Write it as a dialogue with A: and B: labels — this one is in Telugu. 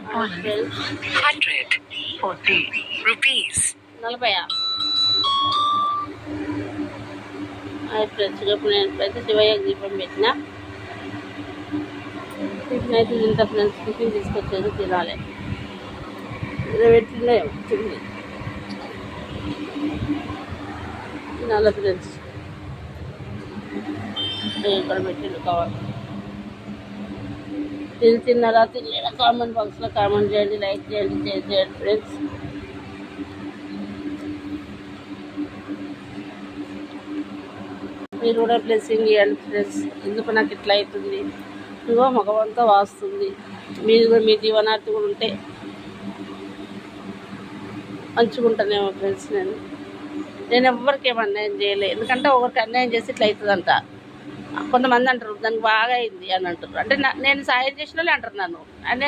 A: 140 rupees.
B: 40. ఫ్రెండ్స్గా ఇప్పుడు నేను అయితే శివయ్యకి దీపం పెట్టిన. టిఫిన్ అయితే తింటా ఫ్రెండ్స్. టిఫిన్ తీసుకొచ్చేది తినాలి. పెట్టిందే వచ్చింది తినాలి ఫ్రెండ్స్. ఇక్కడ పెట్టిండు కావాలి. తిన్నారా తినలేదా కామెంట్ బాక్స్లో కామెంట్ చేయండి, లైక్ చేయండి, షేర్ చేయండి ఫ్రెండ్స్. మీరు కూడా బ్లెస్సింగ్ ఇవ్వండి ఫ్రెండ్స్. ఎందుకు నాకు ఇట్లా అవుతుంది, ఇదిగో మగవంతా వాస్తుంది. మీరు కూడా మీ జీవనార్థి కూడా ఉంటే మంచుకుంటానేమో ఫ్రెండ్స్. నేను ఎవరికి ఏం అన్యాయం చేయలేదు. ఎందుకంటే ఒకరికి అన్యాయం చేసి ఇట్లా అవుతుందంట. కొంతమంది అంటారు దానికి బాగా అయింది అని అంటారు. అంటే నేను సాయం చేసిన వాళ్ళు అంటారు నన్ను అన్యాయం